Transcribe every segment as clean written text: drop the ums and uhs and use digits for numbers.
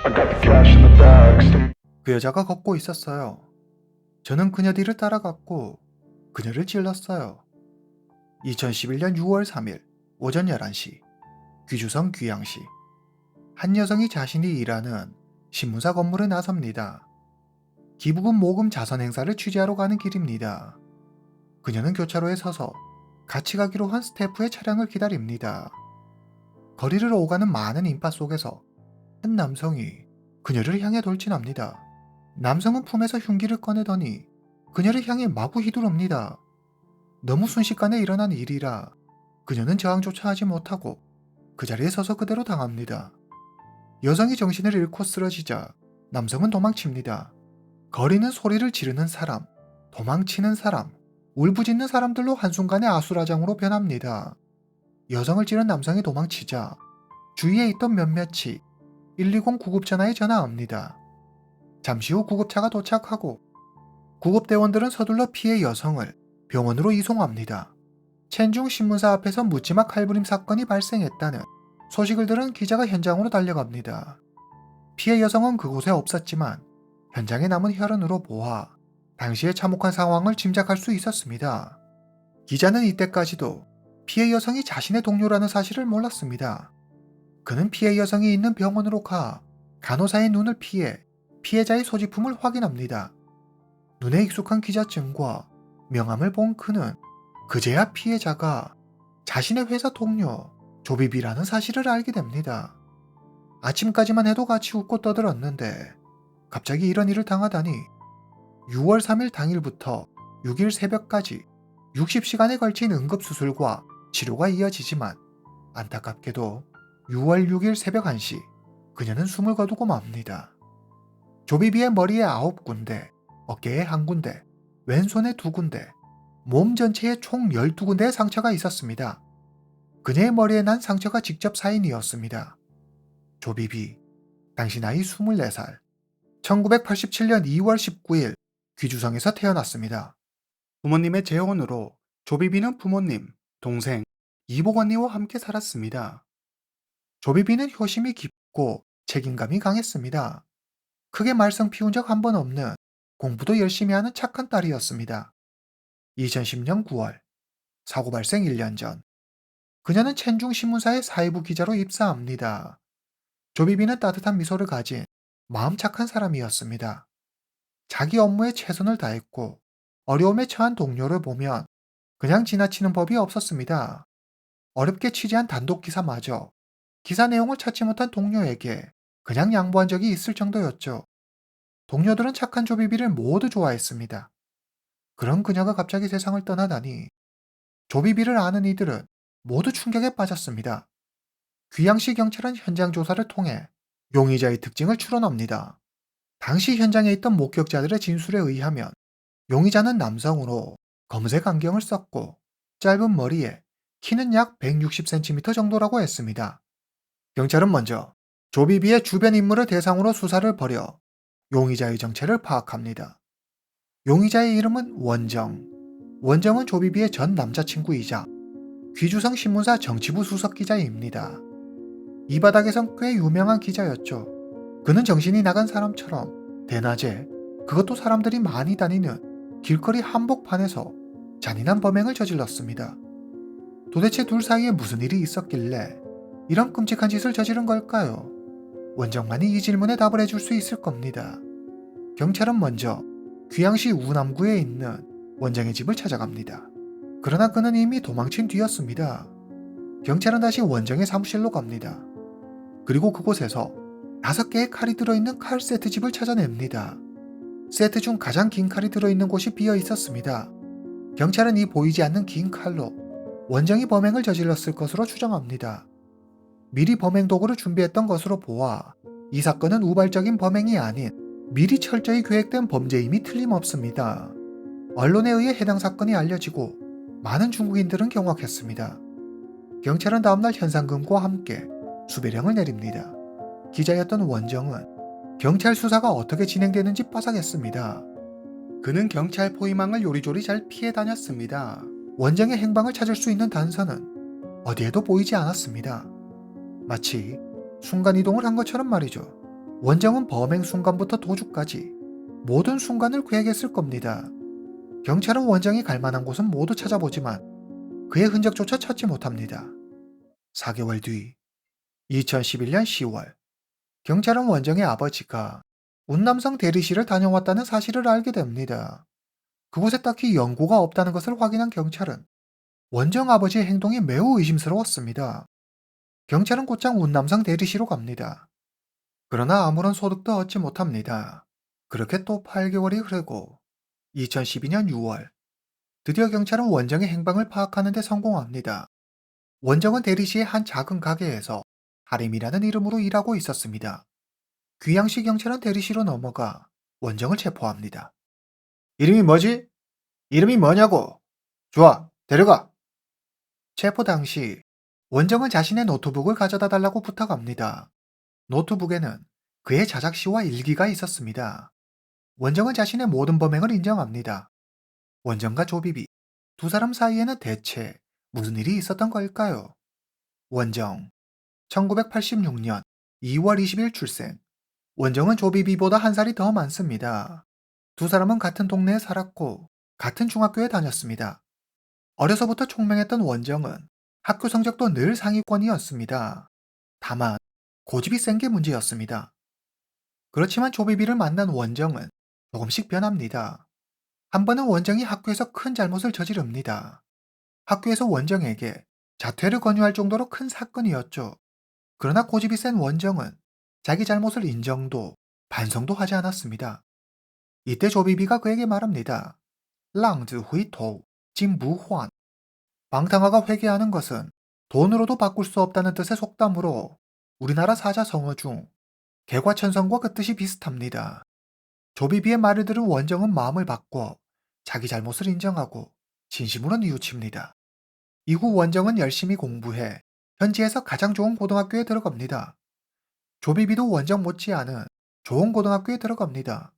I got the cash in the bag. 그 여자가 걷고 있었어요. 저는 그녀 뒤를 따라갔고 그녀를 찔렀어요. 2011년 6월 3일 오전 11시 귀주성 귀양시 한 여성이 자신이 일하는 신문사 건물에 나섭니다. 기부금 모금 자선 행사를 취재하러 가는 길입니다. 그녀는 교차로에 서서 같이 가기로 한 스태프의 차량을 기다립니다. 거리를 오가는 많은 인파 속에서 한 남성이 그녀를 향해 돌진합니다. 남성은 품에서 흉기를 꺼내더니 그녀를 향해 마구 휘두릅니다. 너무 순식간에 일어난 일이라 그녀는 저항조차 하지 못하고 그 자리에 서서 그대로 당합니다. 여성이 정신을 잃고 쓰러지자 남성은 도망칩니다. 거리는 소리를 지르는 사람, 도망치는 사람, 울부짖는 사람들로 한순간에 아수라장으로 변합니다. 여성을 찌른 남성이 도망치자 주위에 있던 몇몇이 120 구급전화에 전화합니다. 잠시 후 구급차가 도착하고 구급대원들은 서둘러 피해 여성을 병원으로 이송합니다. 첸중 신문사 앞에서 묻지마 칼부림 사건이 발생했다는 소식을 들은 기자가 현장으로 달려갑니다. 피해 여성은 그곳에 없었지만 현장에 남은 혈흔으로 보아 당시의 참혹한 상황을 짐작할 수 있었습니다. 기자는 이때까지도 피해 여성이 자신의 동료라는 사실을 몰랐습니다. 그는 피해 여성이 있는 병원으로 가 간호사의 눈을 피해 피해자의 소지품을 확인합니다. 눈에 익숙한 기자증과 명함을 본 그는 그제야 피해자가 자신의 회사 동료 조비비라는 사실을 알게 됩니다. 아침까지만 해도 같이 웃고 떠들었는데 갑자기 이런 일을 당하다니. 6월 3일 당일부터 6일 새벽까지 60시간에 걸친 응급수술과 치료가 이어지지만 안타깝게도 6월 6일 새벽 1시 그녀는 숨을 거두고 맙니다. 조비비의 머리에 9군데, 어깨에 1군데, 왼손에 2군데, 몸 전체에 총 12군데의 상처가 있었습니다. 그녀의 머리에 난 상처가 직접 사인이었습니다. 조비비, 당시 나이 24살, 1987년 2월 19일 귀주성에서 태어났습니다. 부모님의 재혼으로 조비비는 부모님, 동생, 이복 언니와 함께 살았습니다. 조비비는 효심이 깊고 책임감이 강했습니다. 크게 말썽 피운 적 한 번 없는 공부도 열심히 하는 착한 딸이었습니다. 2010년 9월, 사고 발생 1년 전, 그녀는 첸중 신문사의 사회부 기자로 입사합니다. 조비비는 따뜻한 미소를 가진 마음 착한 사람이었습니다. 자기 업무에 최선을 다했고 어려움에 처한 동료를 보면 그냥 지나치는 법이 없었습니다. 어렵게 취재한 단독 기사마저 기사 내용을 찾지 못한 동료에게 그냥 양보한 적이 있을 정도였죠. 동료들은 착한 조비비를 모두 좋아했습니다. 그런 그녀가 갑자기 세상을 떠나다니 조비비를 아는 이들은 모두 충격에 빠졌습니다. 귀양시 경찰은 현장 조사를 통해 용의자의 특징을 추론합니다. 당시 현장에 있던 목격자들의 진술에 의하면 용의자는 남성으로 검은색 안경을 썼고 짧은 머리에 키는 약 160cm 정도라고 했습니다. 경찰은 먼저 조비비의 주변 인물을 대상으로 수사를 벌여 용의자의 정체를 파악합니다. 용의자의 이름은 원정. 원정은 조비비의 전 남자친구이자 귀주성 신문사 정치부 수석 기자입니다. 이 바닥에선 꽤 유명한 기자였죠. 그는 정신이 나간 사람처럼 대낮에, 그것도 사람들이 많이 다니는 길거리 한복판에서 잔인한 범행을 저질렀습니다. 도대체 둘 사이에 무슨 일이 있었길래 이런 끔찍한 짓을 저지른 걸까요? 원정만이 이 질문에 답을 해줄 수 있을 겁니다. 경찰은 먼저 귀양시 우남구에 있는 원정의 집을 찾아갑니다. 그러나 그는 이미 도망친 뒤였습니다. 경찰은 다시 원정의 사무실로 갑니다. 그리고 그곳에서 5개의 칼이 들어있는 칼 세트집을 찾아냅니다. 세트 중 가장 긴 칼이 들어있는 곳이 비어 있었습니다. 경찰은 이 보이지 않는 긴 칼로 원정이 범행을 저질렀을 것으로 추정합니다. 미리 범행 도구를 준비했던 것으로 보아 이 사건은 우발적인 범행이 아닌 미리 철저히 계획된 범죄임이 틀림없습니다. 언론에 의해 해당 사건이 알려지고 많은 중국인들은 경악했습니다. 경찰은 다음날 현상금과 함께 수배령을 내립니다. 기자였던 원정은 경찰 수사가 어떻게 진행되는지 빠삭했습니다. 그는 경찰 포위망을 요리조리 잘 피해 다녔습니다. 원정의 행방을 찾을 수 있는 단서는 어디에도 보이지 않았습니다. 마치 순간이동을 한 것처럼 말이죠. 원정은 범행 순간부터 도주까지 모든 순간을 계획했을 겁니다. 경찰은 원정이 갈 만한 곳은 모두 찾아보지만 그의 흔적조차 찾지 못합니다. 4개월 뒤 2011년 10월 경찰은 원정의 아버지가 운남성 대리시를 다녀왔다는 사실을 알게 됩니다. 그곳에 딱히 연고가 없다는 것을 확인한 경찰은 원정 아버지의 행동이 매우 의심스러웠습니다. 경찰은 곧장 운남성 대리시로 갑니다. 그러나 아무런 소득도 얻지 못합니다. 그렇게 또 8개월이 흐르고 2012년 6월 드디어 경찰은 원정의 행방을 파악하는 데 성공합니다. 원정은 대리시의 한 작은 가게에서 하림이라는 이름으로 일하고 있었습니다. 귀양시 경찰은 대리시로 넘어가 원정을 체포합니다. 이름이 뭐지? 이름이 뭐냐고? 좋아, 데려가. 체포 당시 원정은 자신의 노트북을 가져다 달라고 부탁합니다. 노트북에는 그의 자작시와 일기가 있었습니다. 원정은 자신의 모든 범행을 인정합니다. 원정과 조비비, 두 사람 사이에는 대체 무슨 일이 있었던 걸까요? 원정, 1986년 2월 20일 출생. 원정은 조비비보다 한 살이 더 많습니다. 두 사람은 같은 동네에 살았고 같은 중학교에 다녔습니다. 어려서부터 총명했던 원정은 학교 성적도 늘 상위권이었습니다. 다만 고집이 센 게 문제였습니다. 그렇지만 조비비를 만난 원정은 조금씩 변합니다. 한 번은 원정이 학교에서 큰 잘못을 저지릅니다. 학교에서 원정에게 자퇴를 권유할 정도로 큰 사건이었죠. 그러나 고집이 센 원정은 자기 잘못을 인정도 반성도 하지 않았습니다. 이때 조비비가 그에게 말합니다. 랑즈 후이토, 진무환. 방탕화가 회개하는 것은 돈으로도 바꿀 수 없다는 뜻의 속담으로 우리나라 사자성어 중 개과천선과 그 뜻이 비슷합니다. 조비비의 말을 들은 원정은 마음을 바꿔 자기 잘못을 인정하고 진심으로 뉘우칩니다. 이후 원정은 열심히 공부해 현지에서 가장 좋은 고등학교에 들어갑니다. 조비비도 원정 못지않은 좋은 고등학교에 들어갑니다.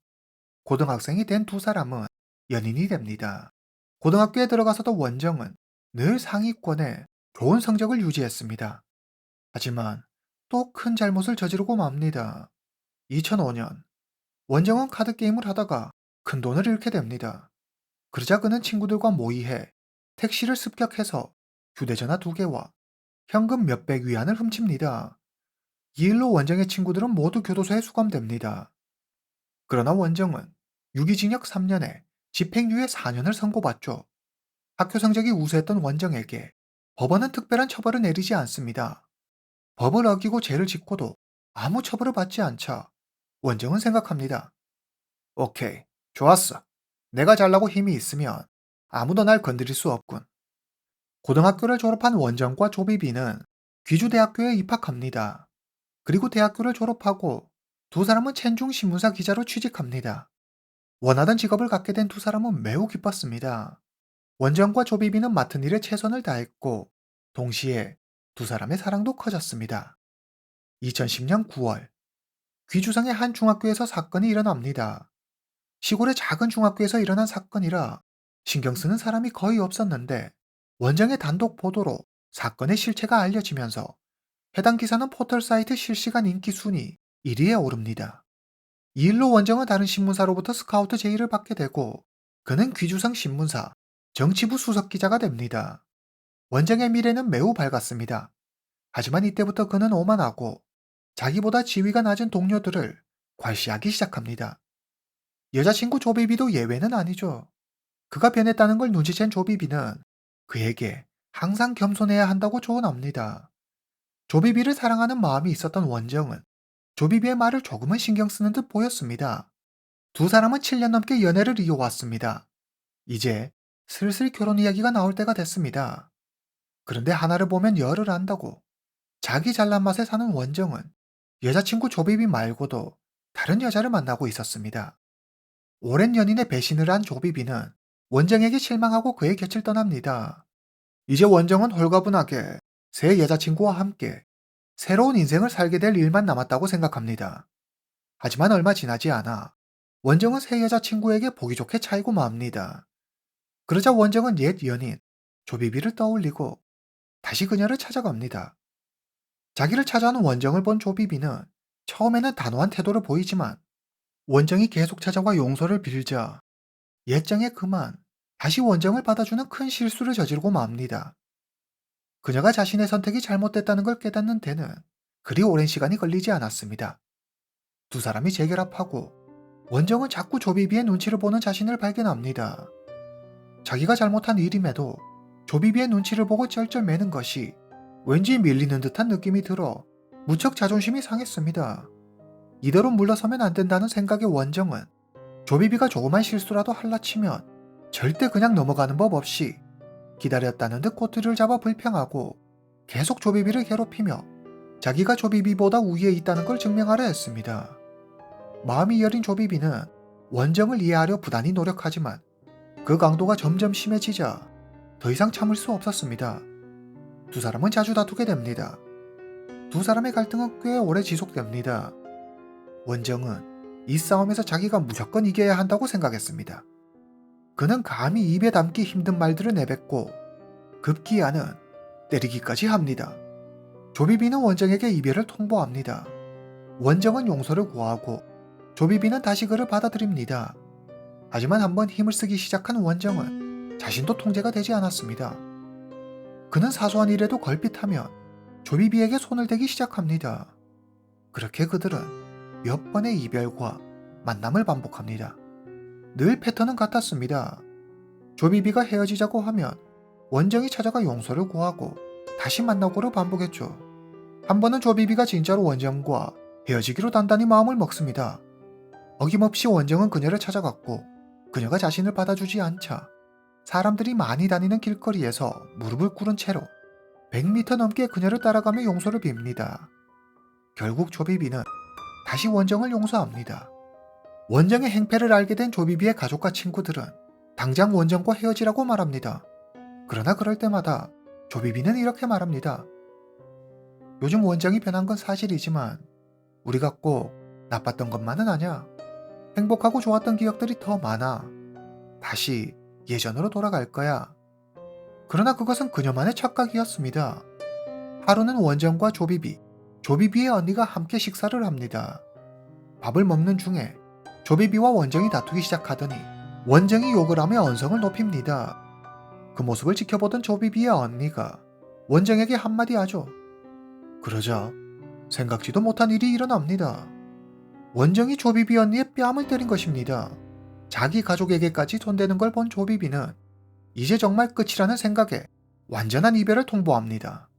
고등학생이 된 두 사람은 연인이 됩니다. 고등학교에 들어가서도 원정은 늘 상위권에 좋은 성적을 유지했습니다. 하지만 또 큰 잘못을 저지르고 맙니다. 2005년 원정은 카드게임을 하다가 큰 돈을 잃게 됩니다. 그러자 그는 친구들과 모의해 택시를 습격해서 휴대전화 2개와 현금 몇백 위안을 훔칩니다. 이 일로 원정의 친구들은 모두 교도소에 수감됩니다. 그러나 원정은 유기징역 3년에 집행유예 4년을 선고받죠. 학교 성적이 우수했던 원정에게 법원은 특별한 처벌을 내리지 않습니다. 법을 어기고 죄를 짓고도 아무 처벌을 받지 않자 원정은 생각합니다. 오케이, 좋았어. 내가 잘나고 힘이 있으면 아무도 날 건드릴 수 없군. 고등학교를 졸업한 원정과 조비비는 귀주대학교에 입학합니다. 그리고 대학교를 졸업하고 두 사람은 첸중 신문사 기자로 취직합니다. 원하던 직업을 갖게 된 두 사람은 매우 기뻤습니다. 원정과 조비비는 맡은 일에 최선을 다했고 동시에 두 사람의 사랑도 커졌습니다. 2010년 9월 귀주성의 한 중학교에서 사건이 일어납니다. 시골의 작은 중학교에서 일어난 사건이라 신경 쓰는 사람이 거의 없었는데 원정의 단독 보도로 사건의 실체가 알려지면서 해당 기사는 포털 사이트 실시간 인기 순위 1위에 오릅니다. 이 일로 원정은 다른 신문사로부터 스카우트 제의를 받게 되고 그는 귀주성 신문사 정치부 수석 기자가 됩니다. 원정의 미래는 매우 밝았습니다. 하지만 이때부터 그는 오만하고 자기보다 지위가 낮은 동료들을 괄시하기 시작합니다. 여자친구 조비비도 예외는 아니죠. 그가 변했다는 걸 눈치챈 조비비는 그에게 항상 겸손해야 한다고 조언합니다. 조비비를 사랑하는 마음이 있었던 원정은 조비비의 말을 조금은 신경 쓰는 듯 보였습니다. 두 사람은 7년 넘게 연애를 이어왔습니다. 이제 슬슬 결혼 이야기가 나올 때가 됐습니다. 그런데 하나를 보면 열을 안다고 자기 잘난 맛에 사는 원정은 여자친구 조비비 말고도 다른 여자를 만나고 있었습니다. 오랜 연인의 배신을 한 조비비는 원정에게 실망하고 그의 곁을 떠납니다. 이제 원정은 홀가분하게 새 여자친구와 함께 새로운 인생을 살게 될 일만 남았다고 생각합니다. 하지만 얼마 지나지 않아 원정은 새 여자친구에게 보기 좋게 차이고 맙니다. 그러자 원정은 옛 연인 조비비를 떠올리고 다시 그녀를 찾아갑니다. 자기를 찾아오는 원정을 본 조비비는 처음에는 단호한 태도를 보이지만 원정이 계속 찾아와 용서를 빌자 예정에 그만 다시 원정을 받아주는 큰 실수를 저지르고 맙니다. 그녀가 자신의 선택이 잘못됐다는 걸 깨닫는 데는 그리 오랜 시간이 걸리지 않았습니다. 두 사람이 재결합하고 원정은 자꾸 조비비의 눈치를 보는 자신을 발견합니다. 자기가 잘못한 일임에도 조비비의 눈치를 보고 쩔쩔매는 것이 왠지 밀리는 듯한 느낌이 들어 무척 자존심이 상했습니다. 이대로 물러서면 안 된다는 생각의 원정은 조비비가 조그만 실수라도 할라치면 절대 그냥 넘어가는 법 없이 기다렸다는 듯 꼬투리를 잡아 불평하고 계속 조비비를 괴롭히며 자기가 조비비보다 우위에 있다는 걸 증명하려 했습니다. 마음이 여린 조비비는 원정을 이해하려 부단히 노력하지만 그 강도가 점점 심해지자 더 이상 참을 수 없었습니다. 두 사람은 자주 다투게 됩니다. 두 사람의 갈등은 꽤 오래 지속됩니다. 원정은 이 싸움에서 자기가 무조건 이겨야 한다고 생각했습니다. 그는 감히 입에 담기 힘든 말들을 내뱉고 급기야는 때리기까지 합니다. 조비비는 원정에게 이별을 통보합니다. 원정은 용서를 구하고 조비비는 다시 그를 받아들입니다. 하지만 한번 힘을 쓰기 시작한 원정은 자신도 통제가 되지 않았습니다. 그는 사소한 일에도 걸핏하면 조비비에게 손을 대기 시작합니다. 그렇게 그들은 몇 번의 이별과 만남을 반복합니다. 늘 패턴은 같았습니다. 조비비가 헤어지자고 하면 원정이 찾아가 용서를 구하고 다시 만나고를 반복했죠. 한 번은 조비비가 진짜로 원정과 헤어지기로 단단히 마음을 먹습니다. 어김없이 원정은 그녀를 찾아갔고 그녀가 자신을 받아주지 않자 사람들이 많이 다니는 길거리에서 무릎을 꿇은 채로 100m 넘게 그녀를 따라가며 용서를 빕니다. 결국 조비비는 다시 원정을 용서합니다. 원정의 행패를 알게 된 조비비의 가족과 친구들은 당장 원정과 헤어지라고 말합니다. 그러나 그럴 때마다 조비비는 이렇게 말합니다. 요즘 원정이 변한 건 사실이지만 우리가 꼭 나빴던 것만은 아냐. 행복하고 좋았던 기억들이 더 많아. 다시 예전으로 돌아갈 거야. 그러나 그것은 그녀만의 착각이었습니다. 하루는 원정과 조비비, 조비비의 언니가 함께 식사를 합니다. 밥을 먹는 중에 조비비와 원정이 다투기 시작하더니 원정이 욕을 하며 언성을 높입니다. 그 모습을 지켜보던 조비비의 언니가 원정에게 한마디 하죠. 그러자 생각지도 못한 일이 일어납니다. 원정이 조비비 언니의 뺨을 때린 것입니다. 자기 가족에게까지 손대는 걸 본 조비비는 이제 정말 끝이라는 생각에 완전한 이별을 통보합니다.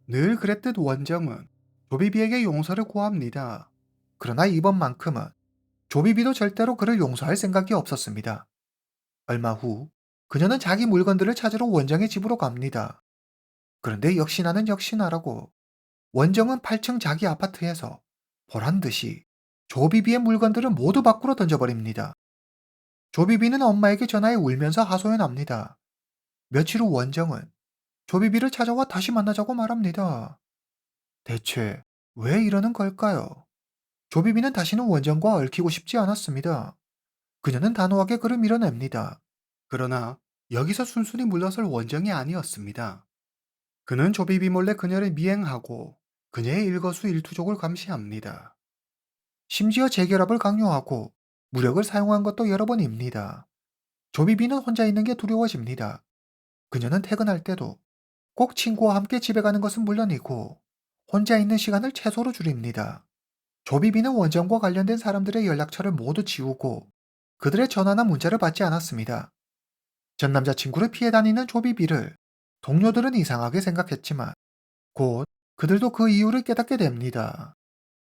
늘 그랬듯 원정은 조비비에게 용서를 구합니다. 그러나 이번만큼은 조비비도 절대로 그를 용서할 생각이 없었습니다. 얼마 후 그녀는 자기 물건들을 찾으러 원정의 집으로 갑니다. 그런데 역시나는 역시나라고 원정은 8층 자기 아파트에서 보란 듯이 조비비의 물건들을 모두 밖으로 던져버립니다. 조비비는 엄마에게 전화해 울면서 하소연합니다. 며칠 후 원정은 조비비를 찾아와 다시 만나자고 말합니다. 대체 왜 이러는 걸까요? 조비비는 다시는 원정과 얽히고 싶지 않았습니다. 그녀는 단호하게 그를 밀어냅니다. 그러나 여기서 순순히 물러설 원정이 아니었습니다. 그는 조비비 몰래 그녀를 미행하고 그녀의 일거수일투족을 감시합니다. 심지어 재결합을 강요하고 무력을 사용한 것도 여러 번입니다. 조비비는 혼자 있는 게 두려워집니다. 그녀는 퇴근할 때도 꼭 친구와 함께 집에 가는 것은 물론이고 혼자 있는 시간을 최소로 줄입니다. 조비비는 원정과 관련된 사람들의 연락처를 모두 지우고 그들의 전화나 문자를 받지 않았습니다. 전 남자친구를 피해 다니는 조비비를 동료들은 이상하게 생각했지만 곧 그들도 그 이유를 깨닫게 됩니다.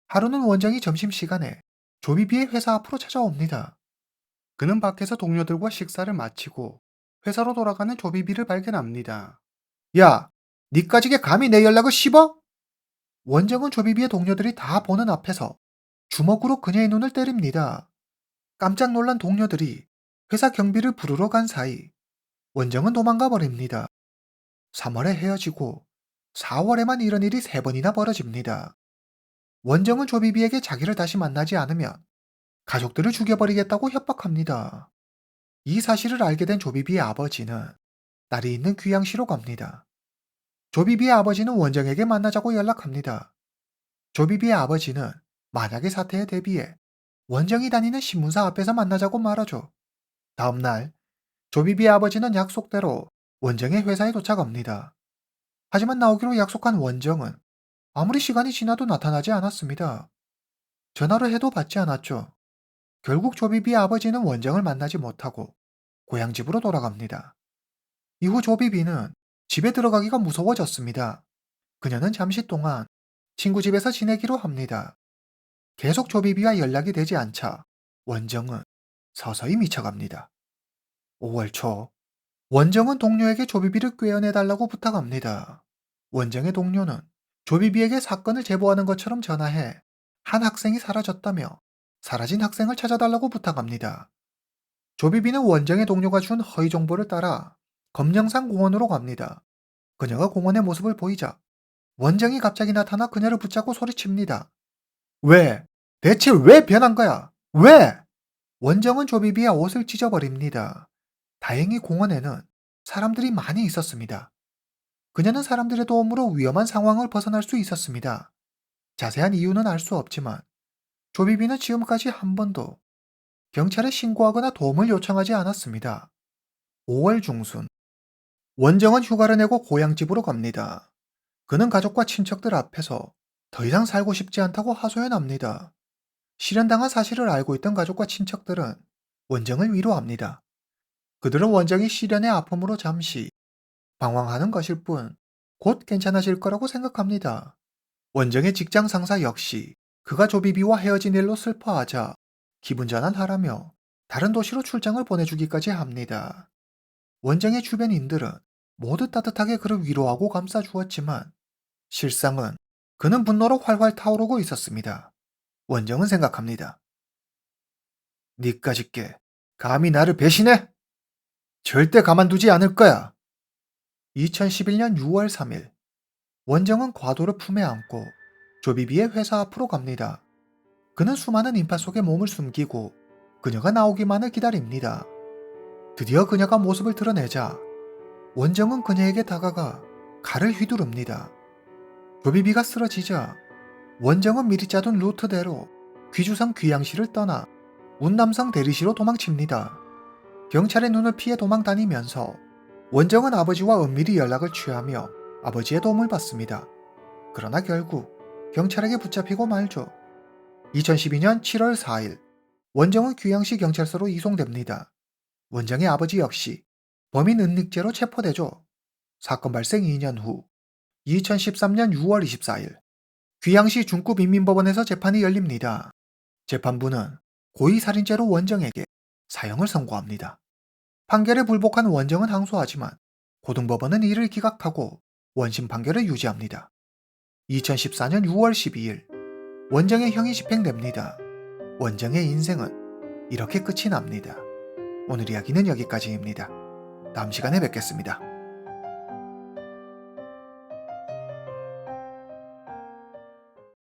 하루는 원정이 점심시간에 조비비의 회사 앞으로 찾아옵니다. 그는 밖에서 동료들과 식사를 마치고 회사로 돌아가는 조비비를 발견합니다. 야, 니까지게 감히 내 연락을 씹어? 원정은 조비비의 동료들이 다 보는 앞에서 주먹으로 그녀의 눈을 때립니다. 깜짝 놀란 동료들이 회사 경비를 부르러 간 사이 원정은 도망가 버립니다. 3월에 헤어지고 4월에만 이런 일이 3번이나 벌어집니다. 원정은 조비비에게 자기를 다시 만나지 않으면 가족들을 죽여버리겠다고 협박합니다. 이 사실을 알게 된 조비비의 아버지는 딸이 있는 귀양시로 갑니다. 조비비의 아버지는 원정에게 만나자고 연락합니다. 조비비의 아버지는 만약의 사태에 대비해 원정이 다니는 신문사 앞에서 만나자고 말하죠. 다음 날 조비비의 아버지는 약속대로 원정의 회사에 도착합니다. 하지만 나오기로 약속한 원정은 아무리 시간이 지나도 나타나지 않았습니다. 전화를 해도 받지 않았죠. 결국 조비비의 아버지는 원정을 만나지 못하고 고향집으로 돌아갑니다. 이후 조비비는 집에 들어가기가 무서워졌습니다. 그녀는 잠시 동안 친구 집에서 지내기로 합니다. 계속 조비비와 연락이 되지 않자 원정은 서서히 미쳐갑니다. 5월 초, 원정은 동료에게 조비비를 꿰어내달라고 부탁합니다. 원정의 동료는 조비비에게 사건을 제보하는 것처럼 전화해 한 학생이 사라졌다며 사라진 학생을 찾아달라고 부탁합니다. 조비비는 원정의 동료가 준 허위 정보를 따라 검령산 공원으로 갑니다. 그녀가 공원의 모습을 보이자 원정이 갑자기 나타나 그녀를 붙잡고 소리칩니다. 왜? 대체 왜 변한 거야? 왜? 원정은 조비비의 옷을 찢어버립니다. 다행히 공원에는 사람들이 많이 있었습니다. 그녀는 사람들의 도움으로 위험한 상황을 벗어날 수 있었습니다. 자세한 이유는 알 수 없지만 조비비는 지금까지 한 번도 경찰에 신고하거나 도움을 요청하지 않았습니다. 5월 중순, 원정은 휴가를 내고 고향집으로 갑니다. 그는 가족과 친척들 앞에서 더 이상 살고 싶지 않다고 하소연합니다. 실현당한 사실을 알고 있던 가족과 친척들은 원정을 위로합니다. 그들은 원정이 시련의 아픔으로 잠시 방황하는 것일 뿐 곧 괜찮아질 거라고 생각합니다. 원정의 직장 상사 역시 그가 조비비와 헤어진 일로 슬퍼하자 기분 전환하라며 다른 도시로 출장을 보내주기까지 합니다. 원정의 주변인들은 모두 따뜻하게 그를 위로하고 감싸주었지만 실상은 그는 분노로 활활 타오르고 있었습니다. 원정은 생각합니다. 니까짓게 감히 나를 배신해? 절대 가만두지 않을 거야. 2011년 6월 3일, 원정은 과도를 품에 안고 조비비의 회사 앞으로 갑니다. 그는 수많은 인파 속에 몸을 숨기고 그녀가 나오기만을 기다립니다. 드디어 그녀가 모습을 드러내자 원정은 그녀에게 다가가 칼을 휘두릅니다. 조비비가 쓰러지자 원정은 미리 짜둔 루트대로 귀주성 귀양시를 떠나 운남성 대리시로 도망칩니다. 경찰의 눈을 피해 도망 다니면서 원정은 아버지와 은밀히 연락을 취하며 아버지의 도움을 받습니다. 그러나 결국 경찰에게 붙잡히고 말죠. 2012년 7월 4일, 원정은 귀양시 경찰서로 이송됩니다. 원정의 아버지 역시 범인 은닉죄로 체포되죠. 사건 발생 2년 후 2013년 6월 24일, 귀양시 중구민민법원에서 재판이 열립니다. 재판부는 고의살인죄로 원정에게 사형을 선고합니다. 판결에 불복한 원정은 항소하지만 고등법원은 이를 기각하고 원심 판결을 유지합니다. 2014년 6월 12일, 원정의 형이 집행됩니다. 원정의 인생은 이렇게 끝이 납니다. 오늘 이야기는 여기까지입니다. 다음 시간에 뵙겠습니다.